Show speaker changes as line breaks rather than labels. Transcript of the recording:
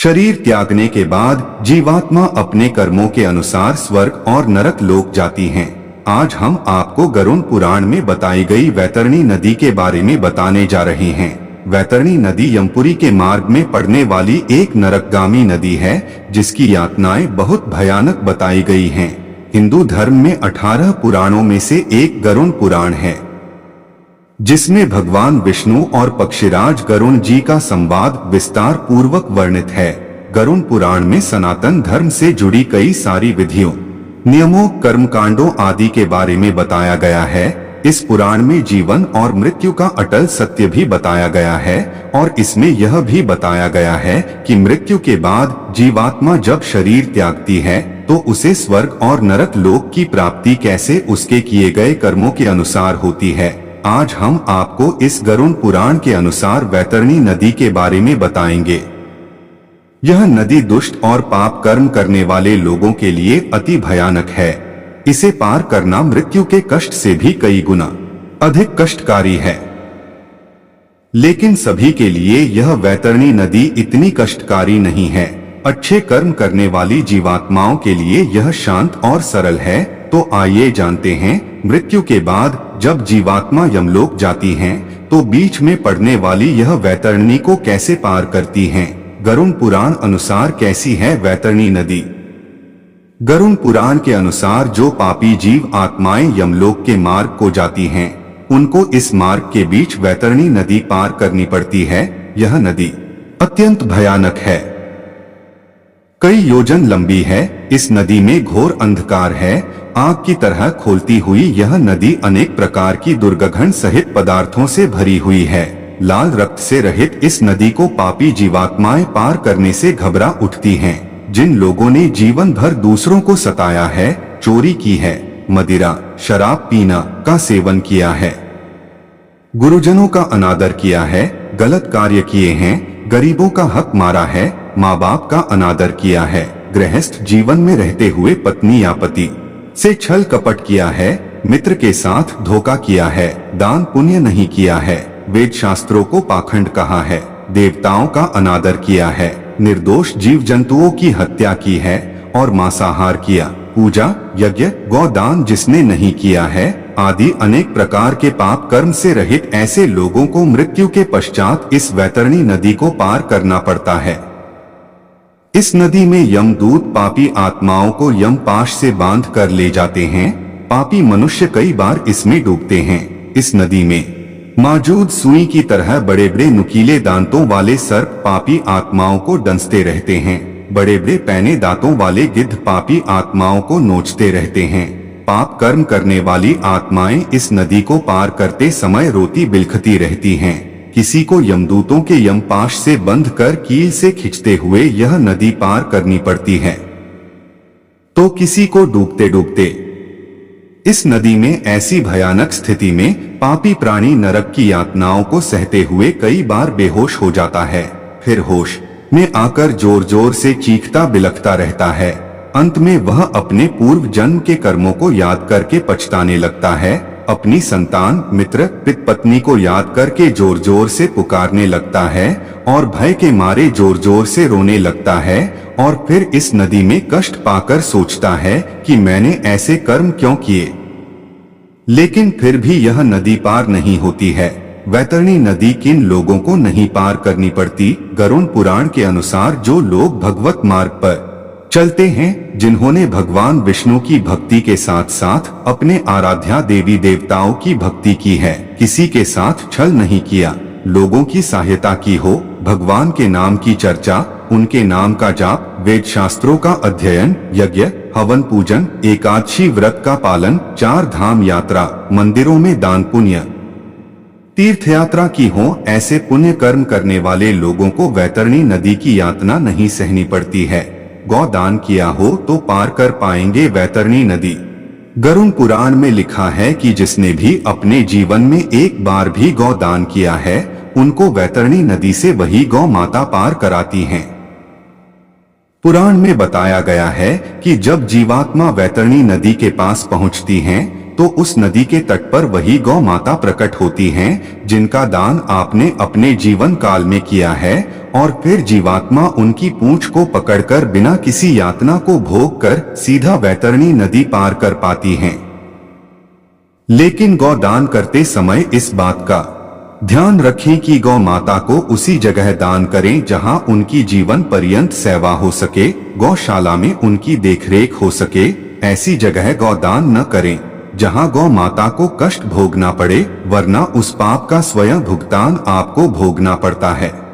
शरीर त्यागने के बाद जीवात्मा अपने कर्मों के अनुसार स्वर्ग और नरक लोक जाती हैं। आज हम आपको गरुड़ पुराण में बताई गई वैतरणी नदी के बारे में बताने जा रहे हैं। वैतरणी नदी यमपुरी के मार्ग में पड़ने वाली एक नरकगामी नदी है, जिसकी यातनाएं बहुत भयानक बताई गई हैं। हिंदू धर्म में 18 पुराणों में से एक गरुड़ पुराण है, जिसमें भगवान विष्णु और पक्षीराज गरुड़ जी का संवाद विस्तार पूर्वक वर्णित है। गरुड़ पुराण में सनातन धर्म से जुड़ी कई सारी विधियों, नियमों, कर्मकांडों आदि के बारे में बताया गया है। इस पुराण में जीवन और मृत्यु का अटल सत्य भी बताया गया है और इसमें यह भी बताया गया है कि मृत्यु के बाद जीवात्मा जब शरीर त्यागती है तो उसे स्वर्ग और नरक लोक की प्राप्ति कैसे उसके किए गए कर्मों के अनुसार होती है। आज हम आपको इस गरुड़ पुराण के अनुसार वैतरणी नदी के बारे में बताएंगे। यह नदी दुष्ट और पाप कर्म करने वाले लोगों के लिए अति भयानक है। इसे पार करना मृत्यु के कष्ट से भी कई गुना अधिक कष्टकारी है। लेकिन सभी के लिए यह वैतरणी नदी इतनी कष्टकारी नहीं है। अच्छे कर्म करने वाली जीवात्माओं के लिए यह शांत और सरल है। तो आइए जानते हैं, मृत्यु के बाद जब जीवात्मा यमलोक जाती हैं, तो बीच में पड़ने वाली यह वैतरणी को कैसे पार करती हैं। गरुड़ पुराण अनुसार कैसी है वैतरणी नदी। गरुड़ पुराण के अनुसार जो पापी जीव आत्माएं यमलोक के मार्ग को जाती हैं, उनको इस मार्ग के बीच वैतरणी नदी पार करनी पड़ती है। यह नदी अत्यंत भयानक है, कई योजन लंबी है। इस नदी में घोर अंधकार है। आग की तरह खोलती हुई यह नदी अनेक प्रकार की दुर्गंध सहित पदार्थों से भरी हुई है। लाल रक्त से रहित इस नदी को पापी जीवात्माएं पार करने से घबरा उठती हैं। जिन लोगों ने जीवन भर दूसरों को सताया है, चोरी की है, मदिरा, शराब पीना का सेवन किया है, गुरुजनों का अनादर किया है, गलत कार्य किए हैं, गरीबों का हक मारा है, माँ बाप का अनादर किया है, गृहस्थ जीवन में रहते हुए पत्नी या पति से छल कपट किया है, मित्र के साथ धोखा किया है, दान पुण्य नहीं किया है, वेद शास्त्रों को पाखंड कहा है, देवताओं का अनादर किया है, निर्दोष जीव जंतुओं की हत्या की है और मांसाहार किया, पूजा यज्ञ गौदान जिसने नहीं किया है आदि अनेक प्रकार के पाप कर्म से रहित ऐसे लोगों को मृत्यु के पश्चात इस वैतरणी नदी को पार करना पड़ता है। इस नदी में यमदूत पापी आत्माओं को यम पाश से बांध कर ले जाते हैं। पापी मनुष्य कई बार इसमें डूबते हैं। इस नदी में मौजूद सुई की तरह बड़े बड़े नुकीले दांतों वाले सर्प पापी आत्माओं को डंसते रहते हैं। बड़े बड़े पैने दांतों वाले गिद्ध पापी आत्माओं को नोचते रहते हैं। पाप कर्म करने वाली आत्माएं इस नदी को पार करते समय रोती बिलखती रहती हैं। किसी को यमदूतों के यमपाश से बंध कर कील से खींचते हुए यह नदी पार करनी पड़ती है, तो किसी को डूबते डूबते इस नदी में ऐसी भयानक स्थिति में पापी प्राणी नरक की यातनाओं को सहते हुए कई बार बेहोश हो जाता है। फिर होश में आकर जोर जोर से चीखता बिलखता रहता है। अंत में वह अपने पूर्व जन्म के कर्मों को याद करके पछताने लगता है। अपनी संतान, मित्र, पिता पत्नी को याद करके जोर जोर से पुकारने लगता है और भय के मारे जोर जोर से रोने लगता है और फिर इस नदी में कष्ट पाकर सोचता है कि मैंने ऐसे कर्म क्यों किए। लेकिन फिर भी यह नदी पार नहीं होती है। वैतरणी नदी किन लोगों को नहीं पार करनी पड़ती। गरुड़ पुराण के अनुसार जो लोग भगवत मार्ग पर चलते हैं, जिन्होंने भगवान विष्णु की भक्ति के साथ साथ अपने आराध्या देवी देवताओं की भक्ति की है, किसी के साथ छल नहीं किया, लोगों की सहायता की हो, भगवान के नाम की चर्चा, उनके नाम का जाप, वेद शास्त्रों का अध्ययन, यज्ञ हवन पूजन, एकादशी व्रत का पालन, 4 धाम यात्रा, मंदिरों में दान पुण्य तीर्थ यात्रा की हो, ऐसे पुण्य कर्म करने वाले लोगों को वैतरणी नदी की यातना नहीं सहनी पड़ती है। गौदान किया हो तो पार कर पाएंगे वैतरणी नदी। गरुड़ पुराण में लिखा है कि जिसने भी अपने जीवन में एक बार भी गौदान किया है, उनको वैतरणी नदी से वही गौ माता पार कराती हैं। पुराण में बताया गया है कि जब जीवात्मा वैतरणी नदी के पास पहुंचती हैं, तो उस नदी के तट पर वही गौ माता प्रकट होती हैं, जिनका दान आपने अपने जीवन काल में किया है, और फिर जीवात्मा उनकी पूंछ को पकड़कर बिना किसी यातना को भोग कर सीधा वैतरणी नदी पार कर पाती हैं। लेकिन गौ दान करते समय इस बात का ध्यान रखें कि गौ माता को उसी जगह दान करें जहां उनकी जीवन पर्यंत सेवा हो सके, गौशाला में उनकी देखरेख हो सके। ऐसी जगह गौ दान न करें जहां गौ माता को कष्ट भोगना पड़े, वरना उस पाप का स्वयं भुगतान आपको भोगना पड़ता है।